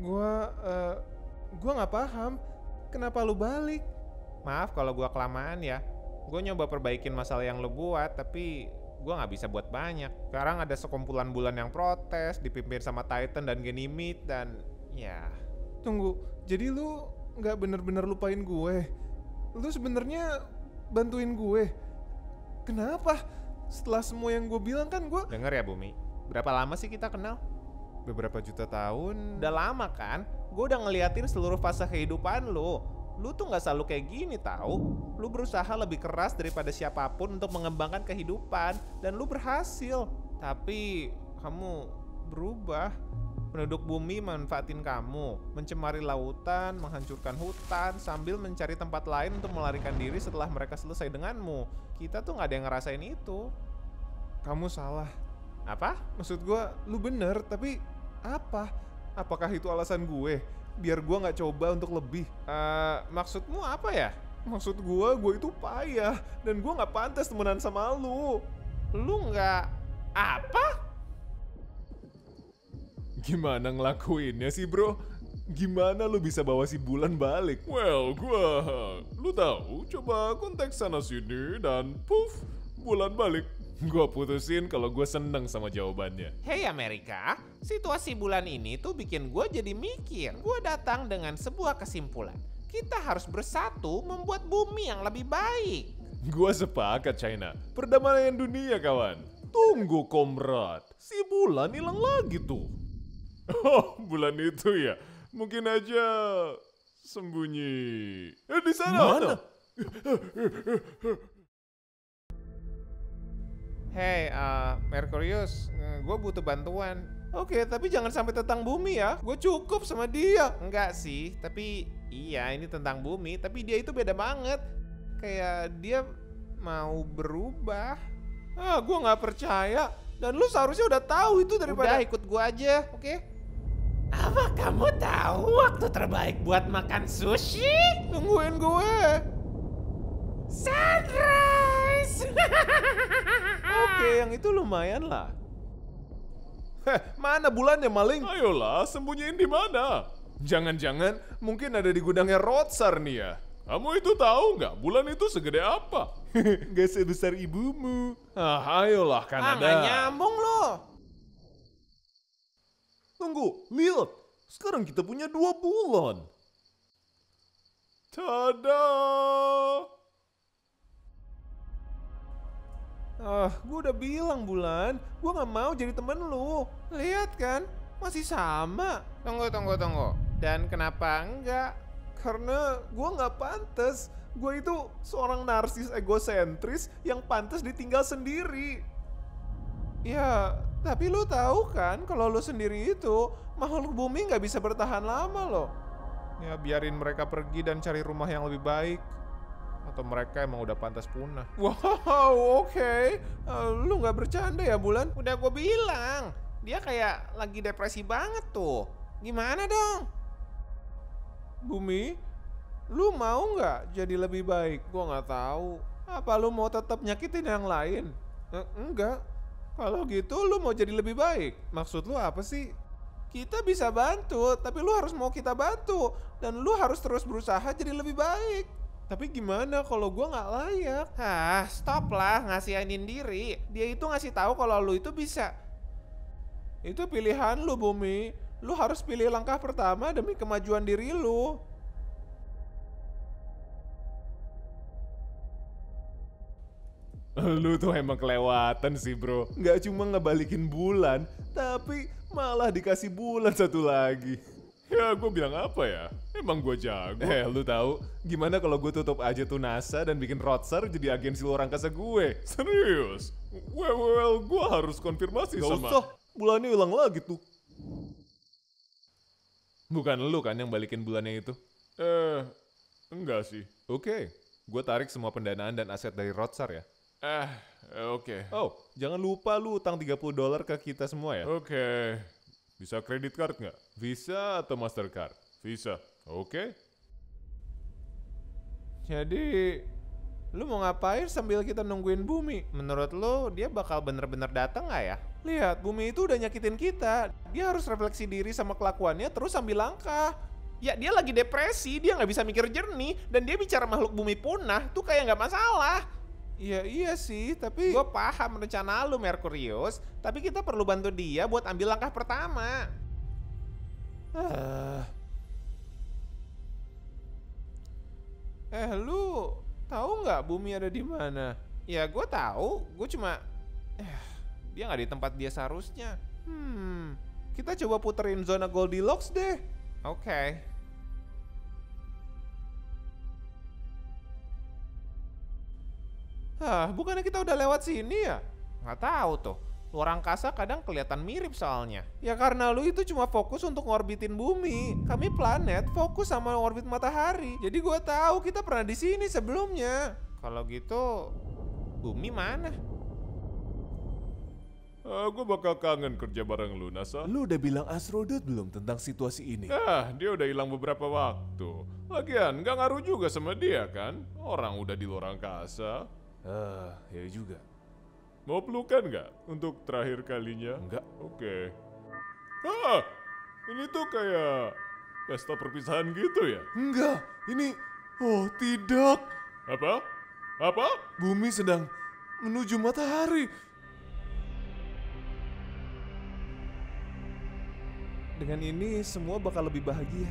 Gua nggak paham. Kenapa lu balik? Maaf kalau gua kelamaan ya. Gue nyoba perbaikin masalah yang lu buat, tapi gua nggak bisa buat banyak. Sekarang ada sekumpulan bulan yang protes, dipimpin sama Titan dan Ganymede, dan ya... Tunggu, jadi lu nggak bener-bener lupain gue? Lu sebenarnya bantuin gue? Kenapa? Setelah semua yang gue bilang kan gue... Dengar ya Bumi, berapa lama sih kita kenal? Beberapa juta tahun. Udah lama kan? Gue udah ngeliatin seluruh fase kehidupan lu. Lu tuh gak selalu kayak gini tahu. Lu berusaha lebih keras daripada siapapun untuk mengembangkan kehidupan, dan lu berhasil. Tapi kamu berubah. Penduduk bumi manfaatin kamu, mencemari lautan, menghancurkan hutan, sambil mencari tempat lain untuk melarikan diri setelah mereka selesai denganmu. Kita tuh gak ada yang ngerasain itu. Kamu salah. Apa? Maksud gue, lu bener, tapi apa? Apakah itu alasan gue? Biar gue gak coba untuk lebih. Maksudmu apa ya? Maksud gue itu payah. Dan gue gak pantas temenan sama lu. Lu gak... Apa? Gimana ngelakuinnya sih bro? Gimana lu bisa bawa si Bulan balik? Well, lu tahu, coba kontak sana sini dan puff, Bulan balik. Gua putusin kalau gue seneng sama jawabannya. Hey Amerika, situasi bulan ini tuh bikin gue jadi mikir. Gue datang dengan sebuah kesimpulan. Kita harus bersatu membuat bumi yang lebih baik. Gua sepakat China. Perdamaian dunia kawan. Tunggu komrad, si Bulan hilang lagi tuh. Oh, Bulan itu ya. Mungkin aja sembunyi. Di sana. Mana? Hey, Mercurius, gue butuh bantuan. Oke, tapi jangan sampai tentang bumi ya. Gue cukup sama dia. Enggak sih, tapi iya ini tentang bumi, tapi dia itu beda banget. Kayak dia mau berubah. Gue nggak percaya. Dan lu seharusnya udah tahu itu daripada... Udah ikut gue aja, oke? Apa kamu tahu waktu terbaik buat makan sushi? Tungguin gue. Sunrise! Oke, yang itu lumayan lah. Mana bulannya maling? Ayolah, sembunyiin di mana? Jangan-jangan mungkin ada di gudangnya Rotsar nih ya. Kamu itu tahu nggak bulan itu segede apa? Gak sebesar ibumu. Ayolah Kanada. Nggak nyambung loh. Tunggu, lihat. Sekarang kita punya 2 bulan. Tada! Gue udah bilang Bulan, gue gak mau jadi temen lu. Lihat kan, masih sama. Tunggu. Dan kenapa enggak? Karena gue gak pantas. Gue itu seorang narsis egosentris yang pantas ditinggal sendiri. Ya, tapi lu tahu kan kalau lu sendiri itu makhluk bumi gak bisa bertahan lama loh. Ya biarin mereka pergi dan cari rumah yang lebih baik. Atau mereka emang udah pantas punah. Wow, oke. Lu gak bercanda ya Bulan? Udah gue bilang, dia kayak lagi depresi banget tuh. Gimana dong? Bumi, lu mau nggak jadi lebih baik? Gua nggak tahu. Apa lu mau tetap nyakitin yang lain? Enggak. Kalau gitu lu mau jadi lebih baik. Maksud lu apa sih? Kita bisa bantu, tapi lu harus mau kita bantu. Dan lu harus terus berusaha jadi lebih baik. Tapi gimana kalau gua nggak layak? Stop lah ngasihainin diri. Dia itu ngasih tahu kalau lu itu bisa. Itu pilihan lu, Bumi. Lu harus pilih langkah pertama demi kemajuan diri lu. Lu tuh emang kelewatan sih bro. Gak cuma ngebalikin bulan, tapi malah dikasih bulan satu lagi. Ya gue bilang apa ya? Emang gue jago. Lu tahu gimana kalau gue tutup aja tuh NASA dan bikin Rotsar jadi agensi luar angkasa gue? Serius? Well, gue harus konfirmasi Gak sama... usah, bulannya hilang lagi tuh. Bukan lu kan yang balikin bulannya itu? Enggak sih. Oke, gue tarik semua pendanaan dan aset dari Rotsar ya. Oke. Oh, jangan lupa lu utang $30 ke kita semua ya. Oke. Bisa kredit card nggak? Visa atau Mastercard? Visa. Oke. Jadi, lu mau ngapain sambil kita nungguin bumi? Menurut lu dia bakal bener-bener datang nggak ya? Lihat, bumi itu udah nyakitin kita. Dia harus refleksi diri sama kelakuannya terus ambil langkah. Ya dia lagi depresi, dia nggak bisa mikir jernih, dan dia bicara makhluk bumi punah, tuh kayak nggak masalah. Iya sih, tapi... Gue paham rencana lu Merkurius, tapi kita perlu bantu dia buat ambil langkah pertama. Lu tahu nggak bumi ada di mana? Ya gue tahu, gue cuma... dia nggak di tempat dia seharusnya. Kita coba puterin zona Goldilocks deh. Oke. Bukannya kita udah lewat sini ya? Nggak tahu tuh. Luar angkasa kadang kelihatan mirip soalnya. Ya karena lu itu cuma fokus untuk ngorbitin bumi. Kami planet fokus sama orbit matahari. Jadi gua tahu kita pernah di sini sebelumnya. Kalau gitu, bumi mana? Gue bakal kangen kerja bareng lu, NASA. Lu udah bilang Astrodot belum tentang situasi ini? Dia udah hilang beberapa waktu. Lagian, gak ngaruh juga sama dia kan? Orang udah di luar angkasa. Ya juga. Mau pelukan nggak untuk terakhir kalinya? Enggak. Oke. Ini tuh kayak pesta perpisahan gitu ya? Enggak, ini... Oh tidak, Apa? Apa? bumi sedang menuju matahari. Dengan ini semua bakal lebih bahagia.